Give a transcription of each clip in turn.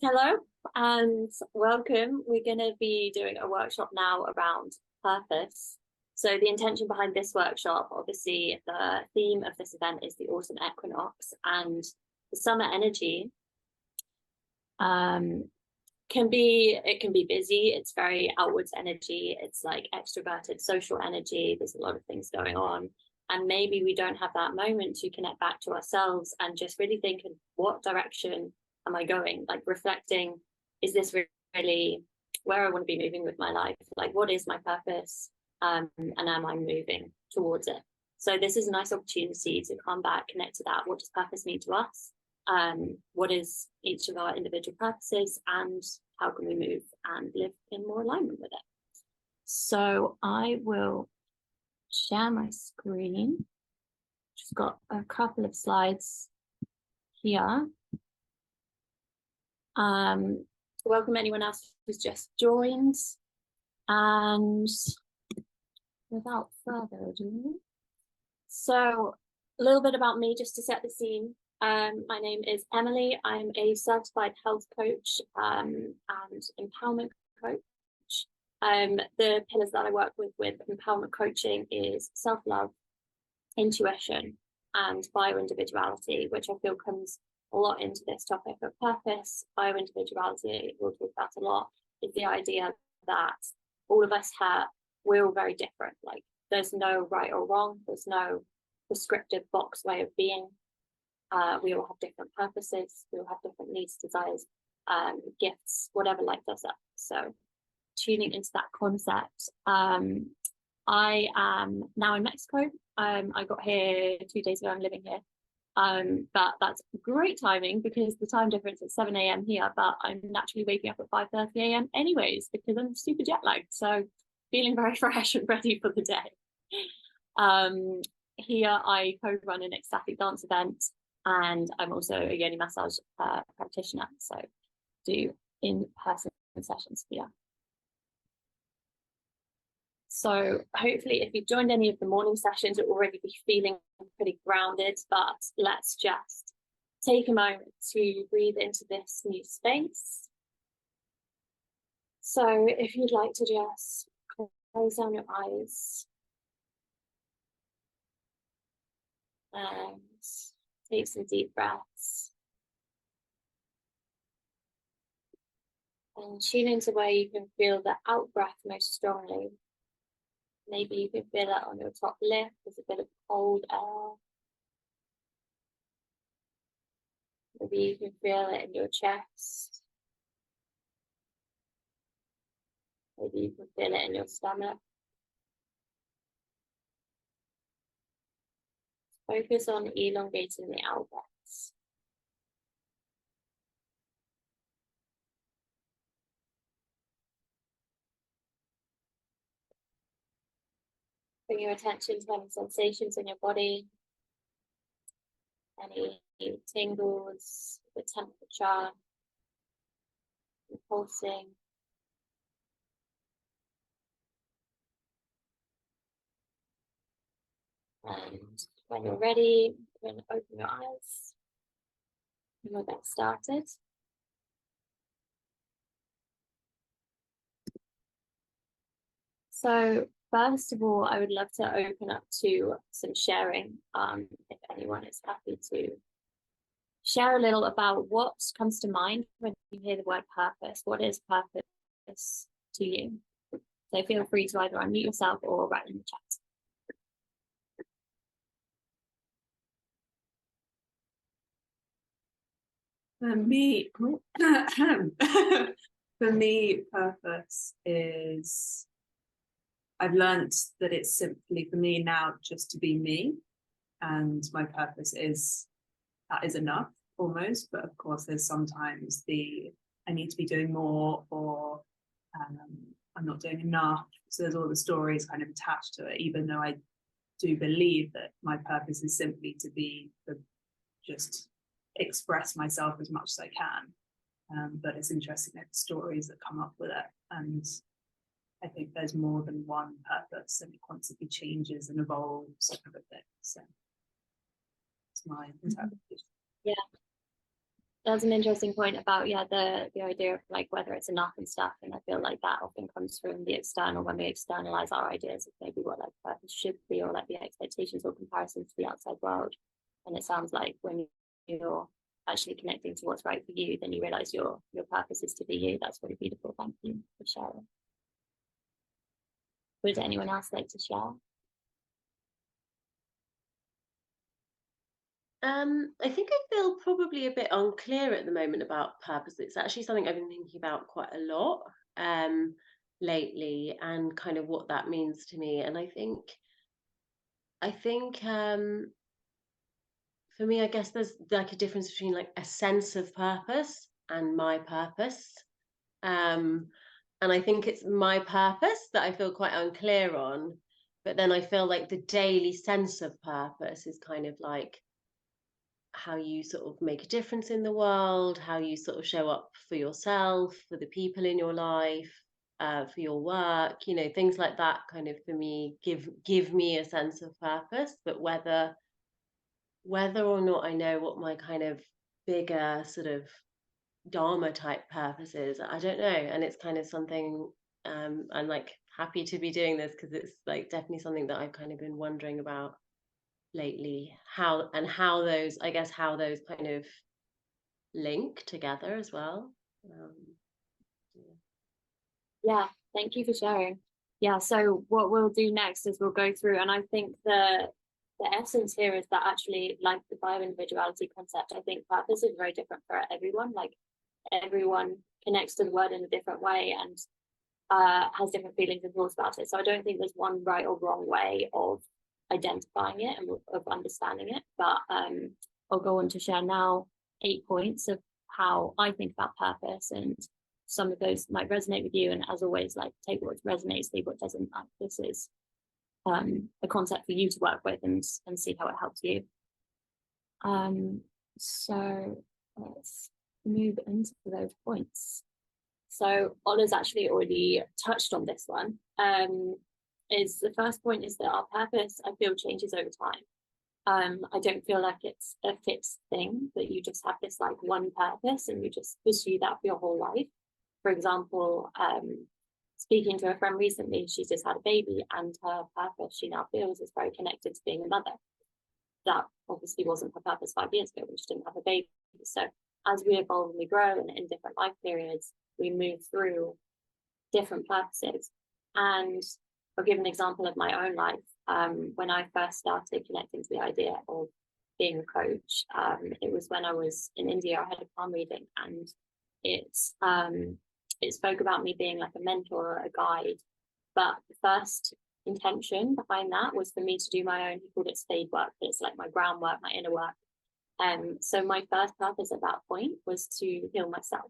Hello and welcome. We're going to be doing a workshop now around purpose. So the intention behind this workshop, obviously the theme of this event is the autumn equinox, and the summer energy can be busy. It's very outwards energy. It's like extroverted social energy. There's a lot of things going on. And maybe we don't have that moment to connect back to ourselves and just really think in what direction am I going? Like reflecting, is this really where I want to be moving with my life? Like, what is my purpose? And am I moving towards it? So this is a nice opportunity to come back, connect to that. What does purpose mean to us? What is each of our individual purposes, and how can we move and live in more alignment with it? So I will share my screen. Just got a couple of slides here. Welcome anyone else who's just joined. And without further ado, so a little bit about me just to set the scene. My name is Emily. I'm a certified health coach and empowerment coach. The pillars that I work with empowerment coaching is self-love, intuition, and bio-individuality, which I feel comes a lot into this topic of purpose. Bio-individuality, we'll talk about a lot, is the idea that all of us we're all very different. Like, there's no right or wrong. There's no prescriptive box way of being. We all have different purposes. We all have different needs, desires, gifts, whatever lights us up. So tuning into that concept. I am now in Mexico. I got here 2 days ago. I'm living here. But that's great timing because the time difference is 7 a.m. here, but I'm naturally waking up at 5:30 a.m. anyways because I'm super jet lagged. So feeling very fresh and ready for the day. Here I co-run an ecstatic dance event, and I'm also a yoni massage practitioner. So do in-person sessions here. So hopefully if you've joined any of the morning sessions, you'll already be feeling pretty grounded, but let's just take a moment to breathe into this new space. So if you'd like to just close down your eyes and take some deep breaths and tune into where you can feel the out breath most strongly. Maybe you can feel it on your top lip. There's a bit of cold air. Maybe you can feel it in your chest. Maybe you can feel it in your stomach. Focus on elongating the out breaths. Bring your attention to any sensations in your body, any tingles, the temperature, the pulsing. And when you're ready, you're going to open your eyes and we'll get started. So first of all, I would love to open up to some sharing, if anyone is happy to share a little about what comes to mind when you hear the word purpose. What is purpose to you? So feel free to either unmute yourself or write in the chat. For me, purpose is, I've learned that it's simply for me now just to be me, and my purpose is, that is enough almost. But of course there's sometimes I need to be doing more, or I'm not doing enough. So there's all the stories kind of attached to it, even though I do believe that my purpose is simply to be just express myself as much as I can. But it's interesting that the stories that come up with it, and I think there's more than one purpose, and it constantly changes and evolves and everything. So it's my interpretation. Yeah, That's an interesting point about the idea of like whether it's enough and stuff, and I feel like that often comes from the external, when we externalize our ideas of maybe what like purpose should be, or like the expectations or comparisons to the outside world. And it sounds like when you're actually connecting to what's right for you, then you realize your purpose is to be you. That's really beautiful. Thank you for sharing. Would anyone else like to share? I think I feel probably a bit unclear at the moment about purpose. It's actually something I've been thinking about quite a lot lately, and kind of what that means to me. And I think for me, I guess there's like a difference between like a sense of purpose and my purpose. And I think it's my purpose that I feel quite unclear on. But then I feel like the daily sense of purpose is kind of like how you sort of make a difference in the world, how you sort of show up for yourself, for the people in your life, for your work, you know, things like that kind of, for me, give me a sense of purpose. But whether or not I know what my kind of bigger sort of Dharma type purpose is, I don't know. And it's kind of something I'm like happy to be doing this, because it's like definitely something that I've kind of been wondering about lately, how those kind of link together as well. Yeah, thank you for sharing. Yeah, so what we'll do next is we'll go through, and I think the essence here is that actually, like the bio-individuality concept, I think purpose is very different for everyone. Like everyone connects to the word in a different way, and has different feelings and thoughts about it. So I don't think there's one right or wrong way of identifying it and of understanding it. But I'll go on to share now 8 points of how I think about purpose, and some of those might resonate with you. And as always, like take what resonates, leave what doesn't. Like, this is a concept for you to work with and see how it helps you. So let's move into those points. So Ola's actually already touched on this one. Is the first point is that our purpose, I feel, changes over time. I don't feel like it's a fixed thing, that you just have this like one purpose and you just pursue that for your whole life. For example, speaking to a friend recently, she's just had a baby, and her purpose, she now feels, is very connected to being a mother. That obviously wasn't her purpose 5 years ago when she didn't have a baby. So as we evolve and we grow, and in different life periods, we move through different purposes. And I'll give an example of my own life. When I first started connecting to the idea of being a coach, it was when I was in India. I had a palm reading, and it spoke about me being like a mentor or a guide. But the first intention behind that was for me to do my own, he called it spade work, but it's like my groundwork, my inner work. So my first purpose at that point was to heal myself.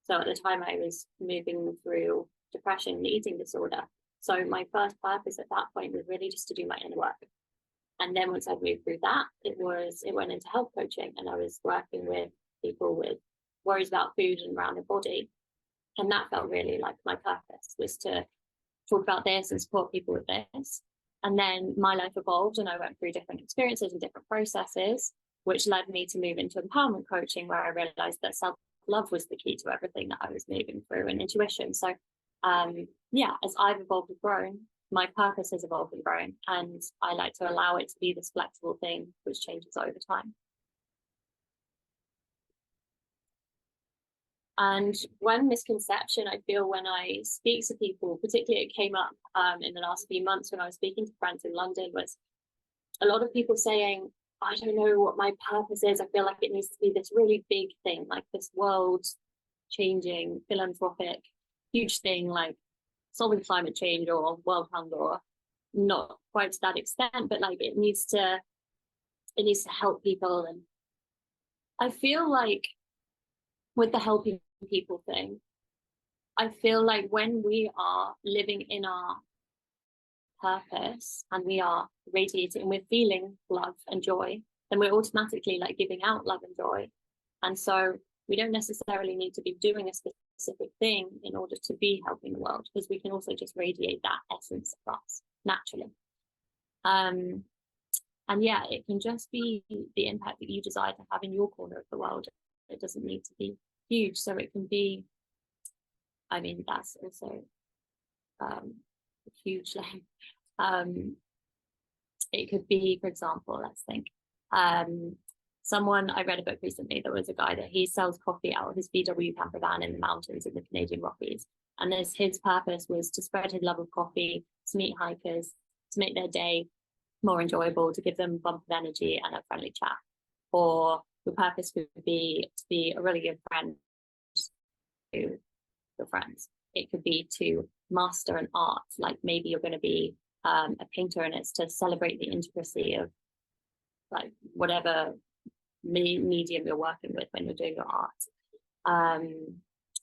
So at the time I was moving through depression and eating disorder. So my first purpose at that point was really just to do my inner work. And then once I'd moved through that, it went into health coaching, and I was working with people with worries about food and around their body. And that felt really like my purpose, was to talk about this and support people with this. And then my life evolved, and I went through different experiences and different processes, which led me to move into empowerment coaching, where I realized that self-love was the key to everything that I was moving through, and intuition. So as I've evolved and grown, my purpose has evolved and grown, and I like to allow it to be this flexible thing which changes over time. And one misconception I feel when I speak to people, particularly it came up in the last few months when I was speaking to friends in London, was a lot of people saying, I don't know what my purpose is. I feel like it needs to be this really big thing, like this world changing, philanthropic, huge thing, like solving climate change or world hunger, or not quite to that extent, but like it needs to help people. And I feel like with the helping people thing, I feel like when we are living in our purpose and we are radiating and we're feeling love and joy, then we're automatically like giving out love and joy. And so we don't necessarily need to be doing a specific thing in order to be helping the world, because we can also just radiate that essence of us naturally. And yeah, it can just be the impact that you desire to have in your corner of the world. It doesn't need to be huge. So it can be, I mean, that's also huge. It could be, for example, let's think. Someone, I read a book recently, there was a guy that he sells coffee out of his VW camper van in the mountains in the Canadian Rockies. And his purpose was to spread his love of coffee, to meet hikers, to make their day more enjoyable, to give them a bump of energy and a friendly chat. Or your purpose could be to be a really good friend to your friends. It could be to master an art, like maybe you're going to be a painter and it's to celebrate the intricacy of like whatever medium you're working with when you're doing your art.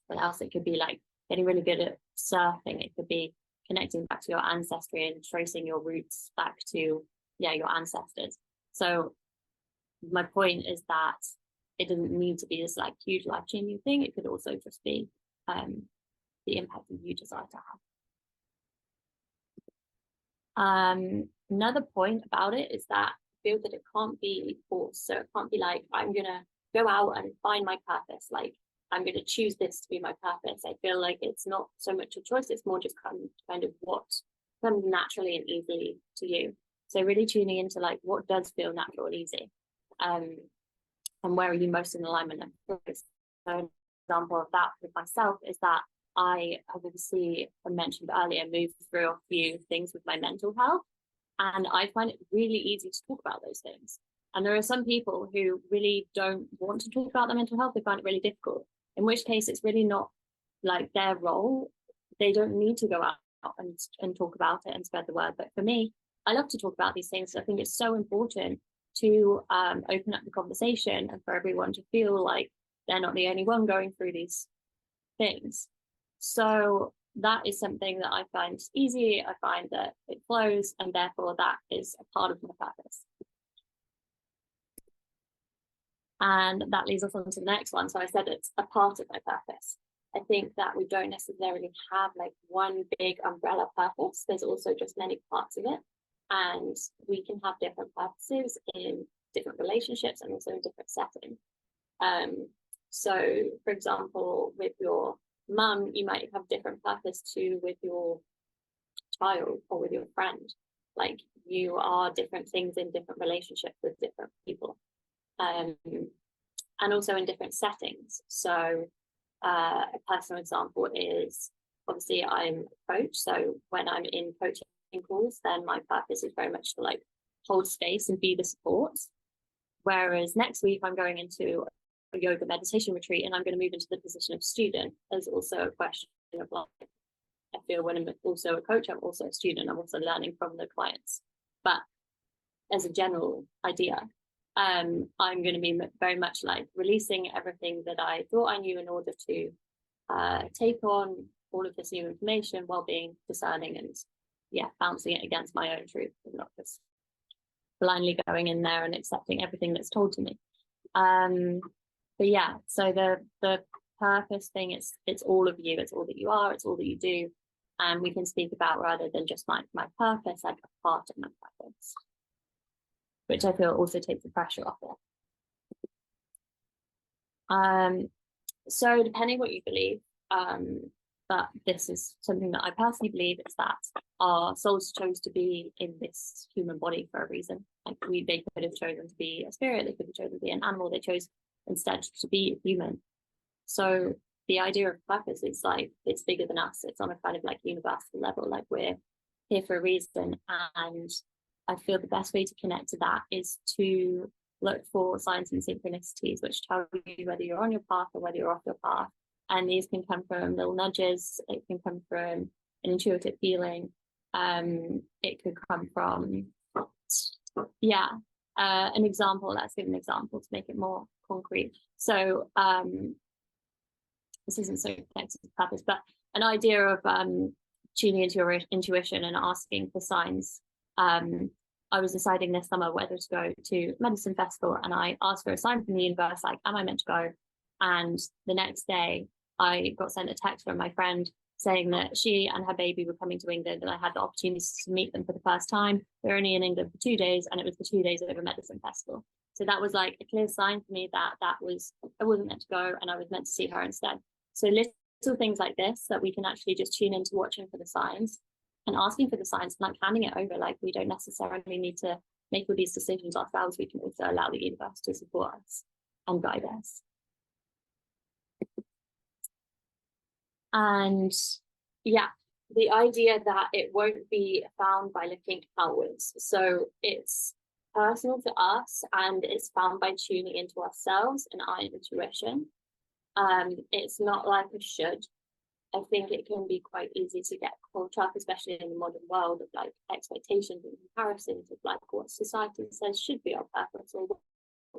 What else? It could be like getting really good at surfing. It could be connecting back to your ancestry and tracing your roots back to your ancestors. So my point is that it doesn't need to be this like huge life-changing thing. It could also just be the impact that you desire to have. Another point about it is that I feel that it can't be forced. So it can't be like, I'm gonna go out and find my purpose. Like I'm gonna choose this to be my purpose. I feel like it's not so much a choice, it's more just kind of what comes naturally and easily to you. So really tuning into like what does feel natural and easy. And where are you most in alignment? So an example of that with myself is that I have obviously, I mentioned earlier, moved through a few things with my mental health. And I find it really easy to talk about those things. And there are some people who really don't want to talk about their mental health. They find it really difficult, in which case it's really not like their role. They don't need to go out and talk about it and spread the word. But for me, I love to talk about these things. I think it's so important to open up the conversation and for everyone to feel like they're not the only one going through these things. So that is something that I find easy. I find that it flows, and therefore that is a part of my purpose. And that leads us on to the next one. So I said it's a part of my purpose. I think that we don't necessarily have like one big umbrella purpose. There's also just many parts of it. And we can have different purposes in different relationships and also in different settings. So, for example, with your mum, you might have different purpose to with your child or with your friend. Like you are different things in different relationships with different people. And also in different settings. So a personal example is obviously I'm a coach. So when I'm in coaching calls, then my purpose is very much to like hold space and be the support. Whereas next week I'm going into a yoga meditation retreat and I'm going to move into the position of student. There's also a question of like, I feel when I'm also a coach, I'm also a student. I'm also learning from the clients. But as a general idea, I'm going to be very much like releasing everything that I thought I knew in order to take on all of this new information while being discerning and bouncing it against my own truth and not just blindly going in there and accepting everything that's told to me. But yeah, so the purpose thing, it's all of you, it's all that you are, it's all that you do. And we can speak about rather than just my purpose, like a part of my purpose, which I feel also takes the pressure off it. So depending what you believe, but this is something that I personally believe, is that our souls chose to be in this human body for a reason. Like they could have chosen to be a spirit, they could have chosen to be an animal, they chose instead to be a human. So the idea of purpose is like, it's bigger than us. It's on a kind of like universal level, like we're here for a reason. And I feel the best way to connect to that is to look for signs and synchronicities, which tell you whether you're on your path or whether you're off your path. And these can come from little nudges. It can come from an intuitive feeling. It could come from, an example. Let's give an example to make it more concrete. So this isn't so connected to purpose, but an idea of tuning into your intuition and asking for signs. I was deciding this summer whether to go to medicine festival, and I asked for a sign from the universe, like, am I meant to go? And the next day I got sent a text from my friend saying that she and her baby were coming to England, and I had the opportunity to meet them for the first time. They're only in England for 2 days, and it was the 2 days of a medicine festival. So that was like a clear sign for me that I wasn't meant to go, and I was meant to see her instead. So little things like this that we can actually just tune into watching for the signs and asking for the signs, and like handing it over. Like, we don't necessarily need to make all these decisions ourselves. We can also allow the universe to support us and guide us. And yeah, the idea that it won't be found by looking outwards. So it's personal to us, and it's found by tuning into ourselves and our intuition. It's not like a should. I think it can be quite easy to get caught up, especially in the modern world, of like expectations and comparisons of like what society says should be our purpose, or what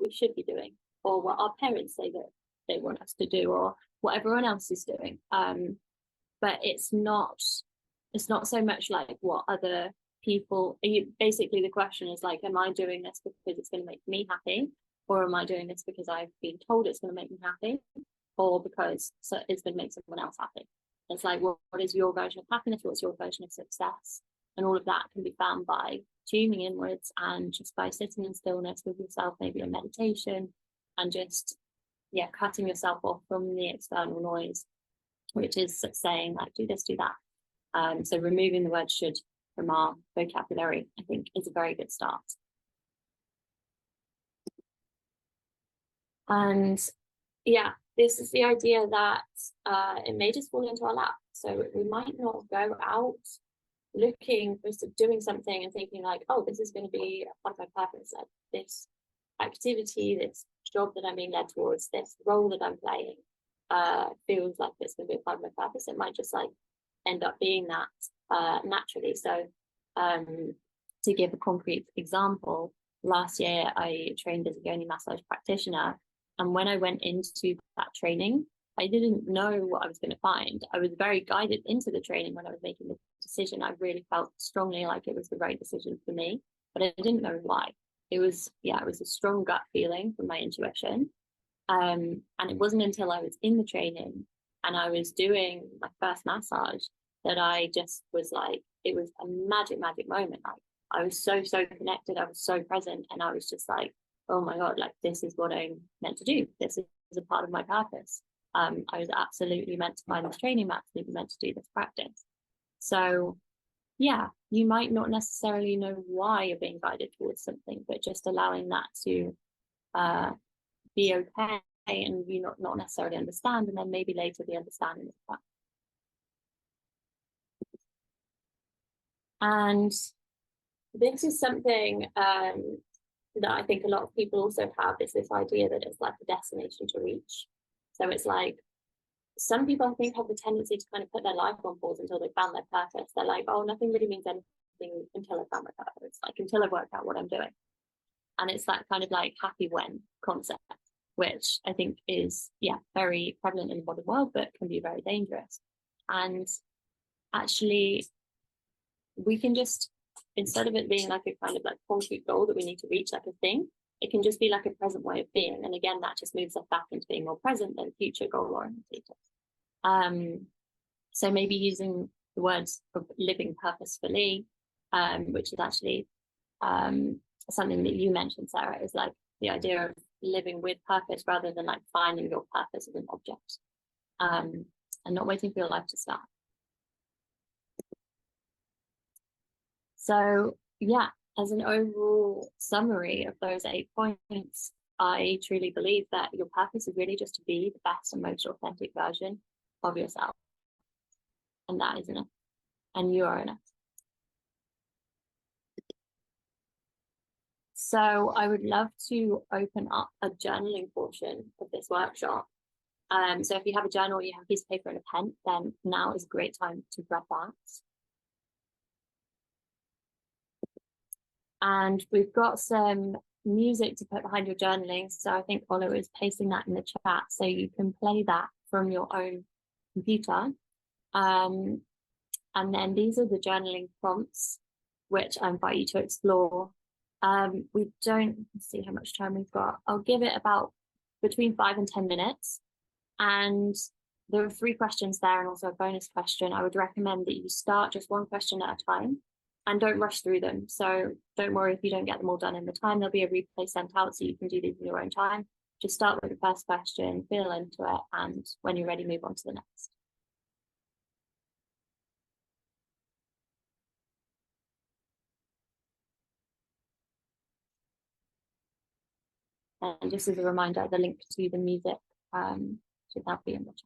we should be doing, or what our parents say that they want us to do, or what everyone else is doing. But it's not so much like what other people. Basically, the question is like, am I doing this because it's going to make me happy, or am I doing this because I've been told it's going to make me happy, or because it's going to make someone else happy? It's like, what is your version of happiness? What's your version of success? And all of that can be found by tuning inwards, and just by sitting in stillness with yourself, maybe in meditation, and just cutting yourself off from the external noise, which is saying like, do this, do that. So removing the word should from our vocabulary, I think, is a very good start. And this is the idea that it may just fall into our lap. So we might not go out looking for doing something and thinking like, oh, this is going to be part of my purpose, like this activity, this job that I'm being led towards, this role that I'm playing feels like it's going to be a part of my purpose. It might just like end up being that naturally. So to give a concrete example, last year I trained as a yoni massage practitioner, and when I went into that training, I didn't know what I was going to find. I was very guided into the training when I was making the decision. I really felt strongly like it was the right decision for me, but I didn't know why. It was a strong gut feeling from my intuition. And it wasn't until I was in the training and I was doing my first massage that I just was like, it was a magic moment. Like, I was so connected, I was so present, and I was just like, oh my God, like, this is what I'm meant to do. This is a part of my purpose. I was absolutely meant to find this training, absolutely meant to do this practice. So you might not necessarily know why you're being guided towards something, but just allowing that to be okay, and you not necessarily understand, and then maybe later the understanding of that. And this is something that I think a lot of people also have, is this idea that it's like a destination to reach. So it's like, some people I think have the tendency to kind of put their life on pause until they found their purpose. They're like, oh, nothing really means anything until I found my purpose, like until I worked out what I'm doing. And it's that kind of like happy when concept, which I think is very prevalent in the modern world, but can be very dangerous. And actually, we can just, instead of it being like a kind of like concrete goal that we need to reach, like a thing, it can just be like a present way of being. And again, that just moves us back into being more present than future goal oriented. So maybe using the words of living purposefully, which is actually something that you mentioned, Sarah, is like the idea of living with purpose rather than like finding your purpose as an object, and not waiting for your life to start. So as an overall summary of those 8 points, I truly believe that your purpose is really just to be the best and most authentic version of yourself. And that is enough. And you are enough. So I would love to open up a journaling portion of this workshop. So if you have a journal, you have a piece of paper and a pen, then now is a great time to grab that. And we've got some music to put behind your journaling. So I think Ola is pasting that in the chat, so you can play that from your own computer. And then these are the journaling prompts, which I invite you to explore. We don't see how much time we've got. I'll give it about between 5 and 10 minutes. And there are 3 questions there, and also a bonus question. I would recommend that you start just one question at a time, and don't rush through them. So don't worry if you don't get them all done in the time. There'll be a replay sent out so you can do these in your own time. Just start with the first question, feel into it, and when you're ready, move on to the next. And just as a reminder, the link to the music should now be in the chat.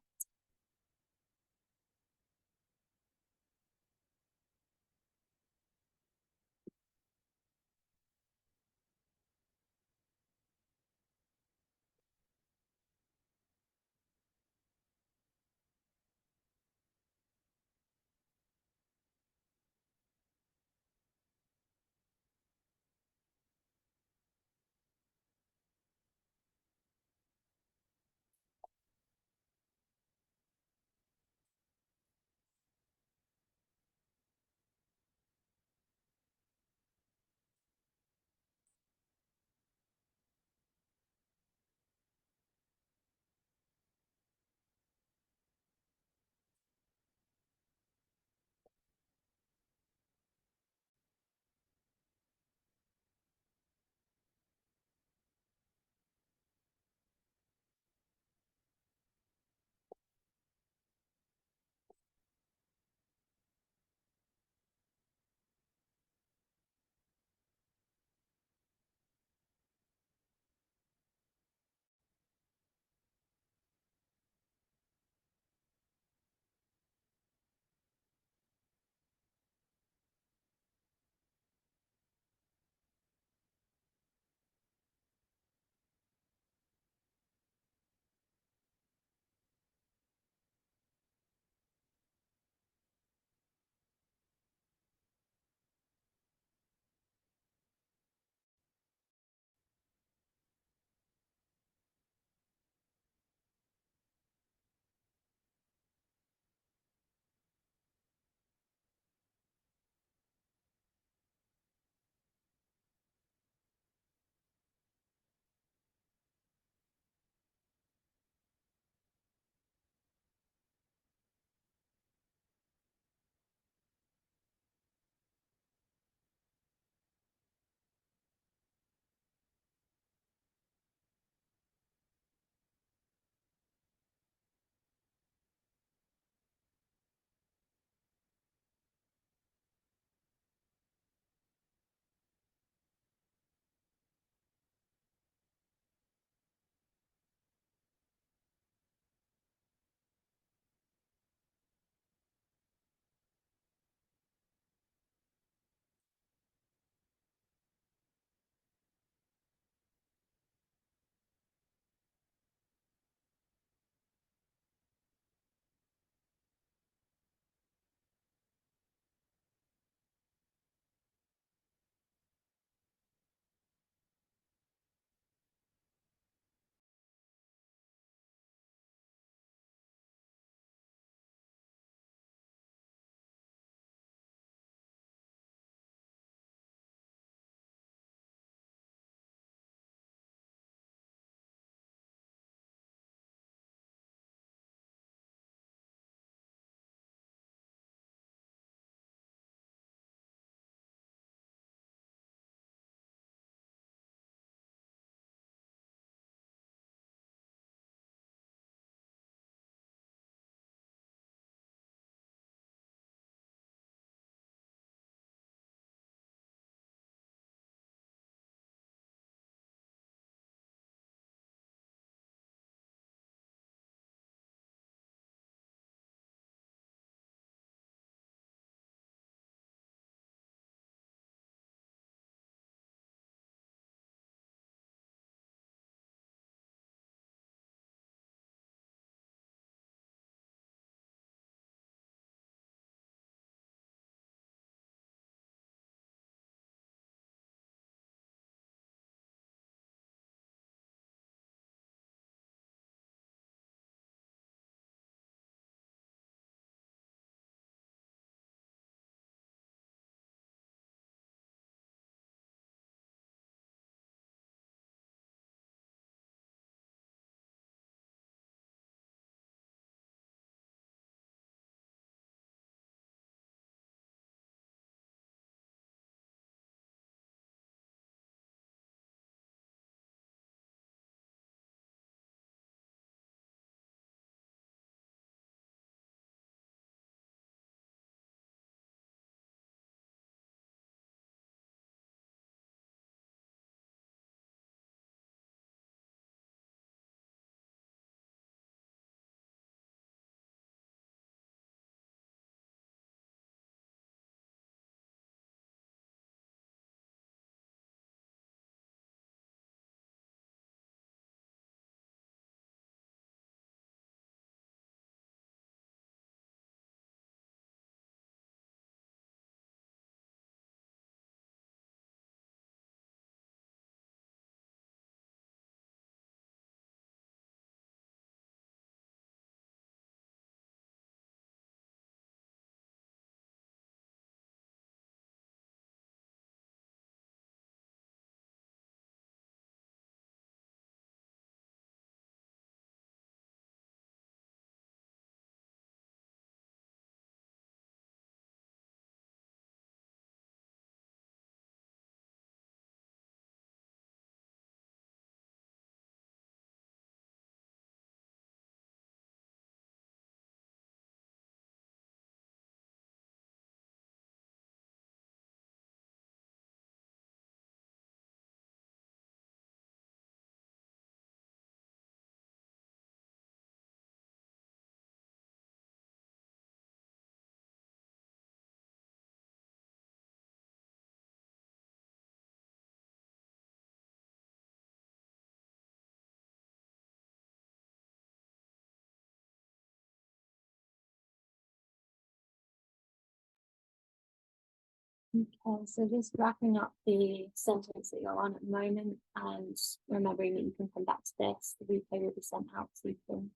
Okay, so just wrapping up the sentence that you're on at the moment and remembering that you can come back to this. The replay will be sent out so you can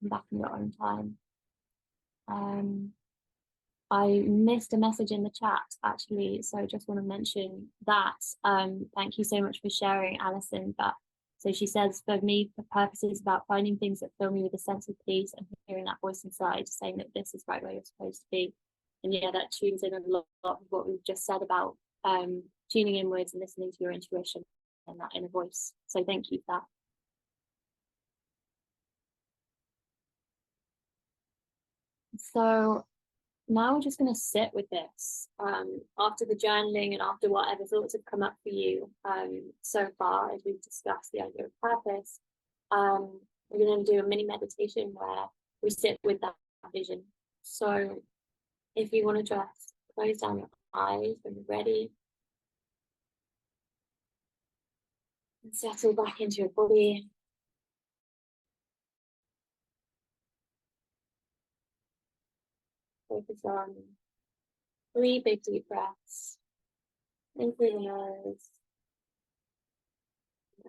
come back in your own time. I missed a message in the chat actually, so I just want to mention that. Thank you so much for sharing, Alison. But so she says, for me, the purpose is about finding things that fill me with a sense of peace and hearing that voice inside saying that this is right where you're supposed to be. And yeah, that tunes in a lot of what we've just said about tuning inwards and listening to your intuition and that inner voice. So thank you for that. So now we're just going to sit with this after the journaling and after whatever thoughts have come up for you so far as we've discussed the idea of purpose. We're going to do a mini meditation where we sit with that vision. So if you want to just close down your eyes when you're ready and settle back into your body. Focus on 3 big deep breaths in through the nose,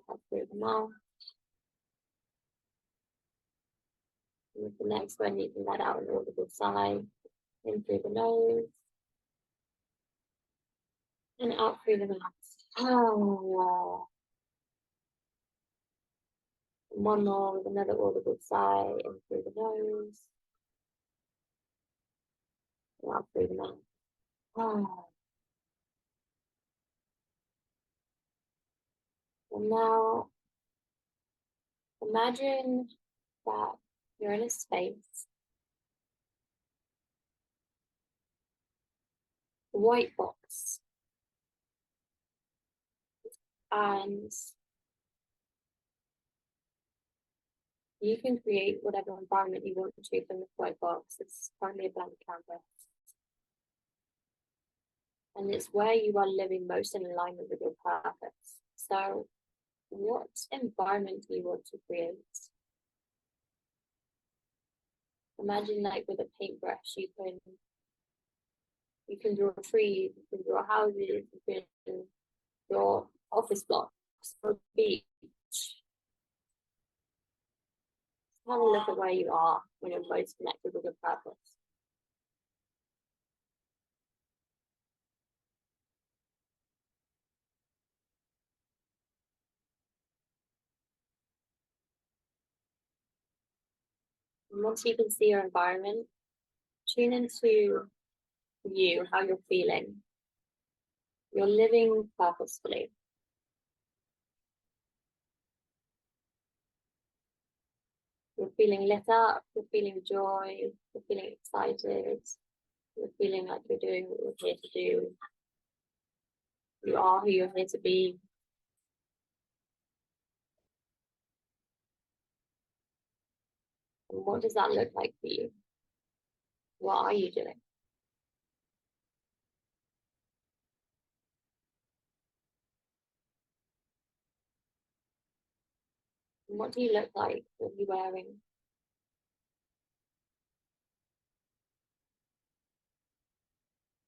out through the mouth. And with the next one, you can let out an audible sigh in through the nose and out through the mouth. Oh. And one more with another audible sigh in through the nose and out through the mouth. Oh. And now imagine that you're in a space, a white box, and you can create whatever environment you want to from this white box. It's currently a blank canvas. And it's where you are living most in alignment with your purpose. So what environment do you want to create? Imagine like with a paintbrush, you can draw trees, you can draw houses, you can draw office blocks or a beach. Have a look at where you are when you're most connected with your purpose. And once you can see your environment, tune into you, how you're feeling. You're living purposefully. You're feeling lit up, you're feeling joy, you're feeling excited, you're feeling like you're doing what you're here to do. You are who you're here to be. And what does that look like for you? What are you doing? And what do you look like? What are you wearing?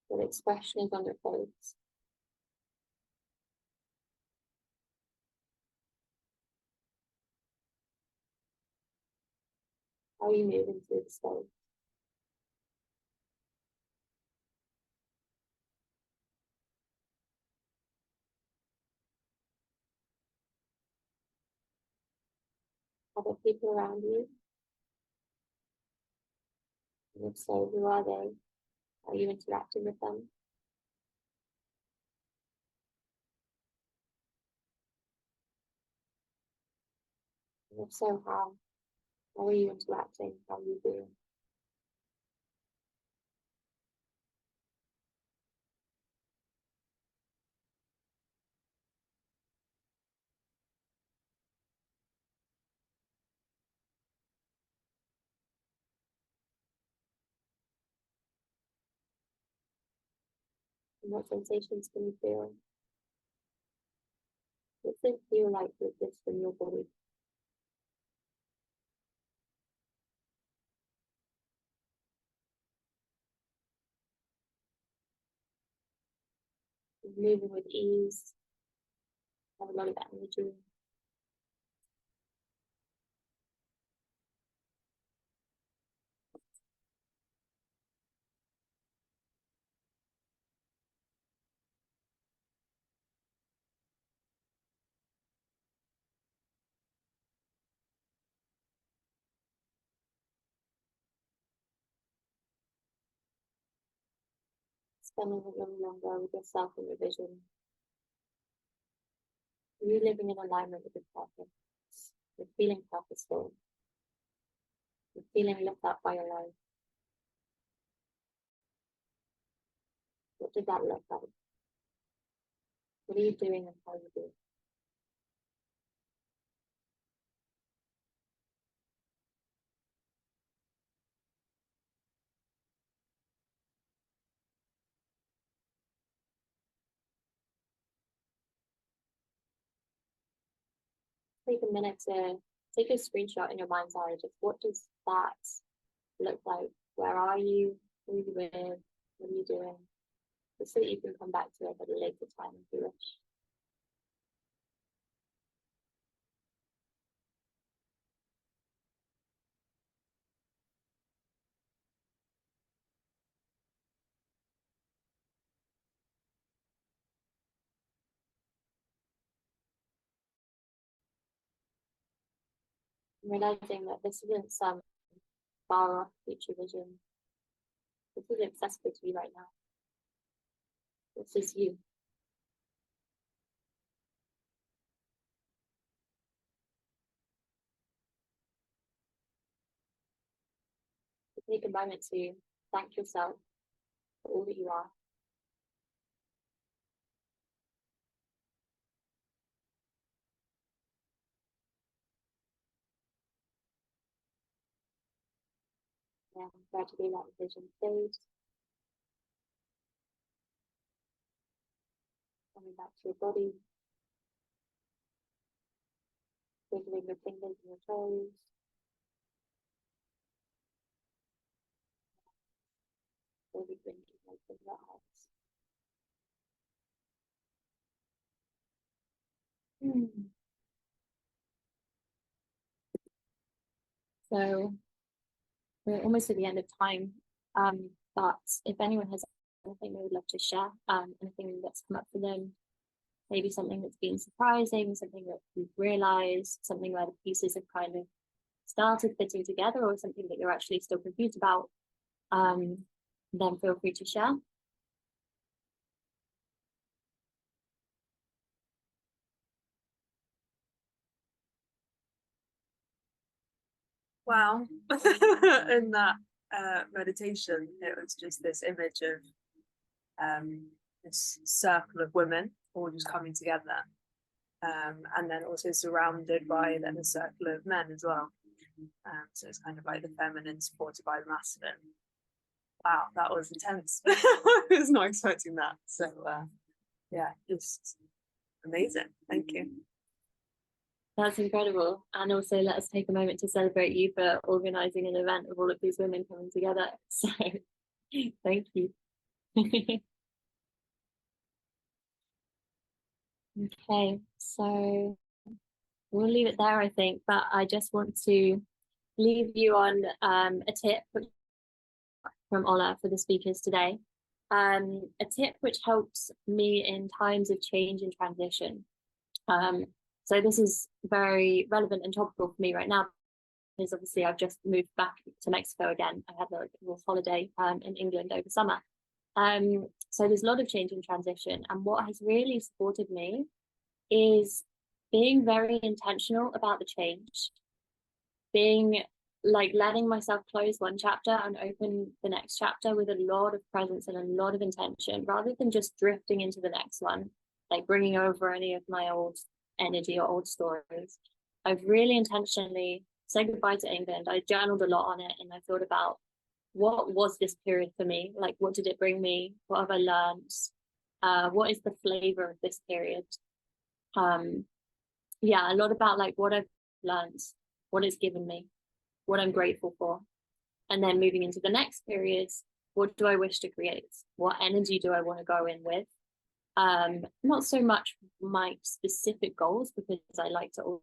What expression is on your face? How are you moving through the space? Are there people around you? And if so, who are they? Are you interacting with them? And if so, how? How are you interacting? How are you doing? And what sensations can you feel? What does it feel like to exist in your body? moving with ease, have a lot of energy. Spending a little longer with yourself and your vision. You living in alignment with your purpose. You're feeling purposeful. You're feeling lit up by your life. What did that look like? What are you doing and how you do it? Take a minute to take a screenshot in your mind's eye. Just what does that look like? Where are you? Who are you with? What are you doing? Just so that you can come back to it at a later time if you wish. Realizing that this isn't some far off future vision. This is accessible to you right now. This is you. Take a moment to thank yourself for all that you are. Yeah, gradually let the vision fade. Coming back to your body. Wiggling your fingers and your toes. Slowly blinking open your eyes. So we're almost at the end of time. But if anyone has anything they would love to share, anything that's come up for them, maybe something that's been surprising, something that you've realized, something where the pieces have kind of started fitting together, or something that you're actually still confused about, then feel free to share. Wow. In that meditation, it was just this image of this circle of women all just coming together, and then also surrounded by then a circle of men as well. So it's kind of like the feminine supported by the masculine. Wow, that was intense. I was not expecting that. So yeah, just amazing. Thank you. That's incredible. And also let us take a moment to celebrate you for organizing an event of all of these women coming together. So thank you. Okay, so we'll leave it there, I think, but I just want to leave you on a tip from Ola for the speakers today. A tip which helps me in times of change and transition. So this is very relevant and topical for me right now, because obviously I've just moved back to Mexico again. I had a little holiday in England over summer. So there's a lot of change and transition. And what has really supported me is being very intentional about the change, being like letting myself close one chapter and open the next chapter with a lot of presence and a lot of intention, rather than just drifting into the next one, like bringing over any of my old energy or old stories. I've really intentionally said goodbye to England. I journaled a lot on it, and I thought about what was this period for me? Like, what did it bring me? What have I learned? What is the flavor of this period? Yeah, a lot about like what I've learned, what it's given me, what I'm grateful for. And then moving into the next periods, what do I wish to create? What energy do I want to go in with? Not so much my specific goals, because I like to also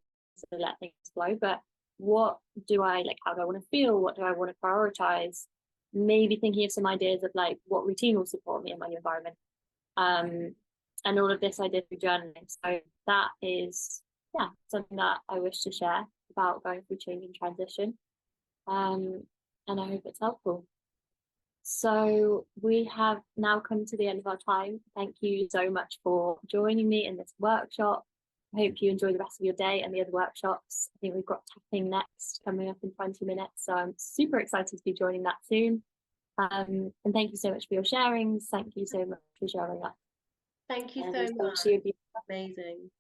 let things flow, but what do I like, how do I want to feel, what do I want to prioritize, maybe thinking of some ideas of like what routine will support me in my new environment, and all of this I did through journaling. So that is, yeah, something that I wish to share about going through change and transition, and I hope it's helpful. So we have now come to the end of our time. Thank you so much for joining me in this workshop. I hope you enjoy the rest of your day and the other workshops. I think we've got tapping next coming up in 20 minutes. So I'm super excited to be joining that soon. And thank you so much for your sharings. Thank you so much for sharing that. Thank you And so we'll much. see you. Amazing.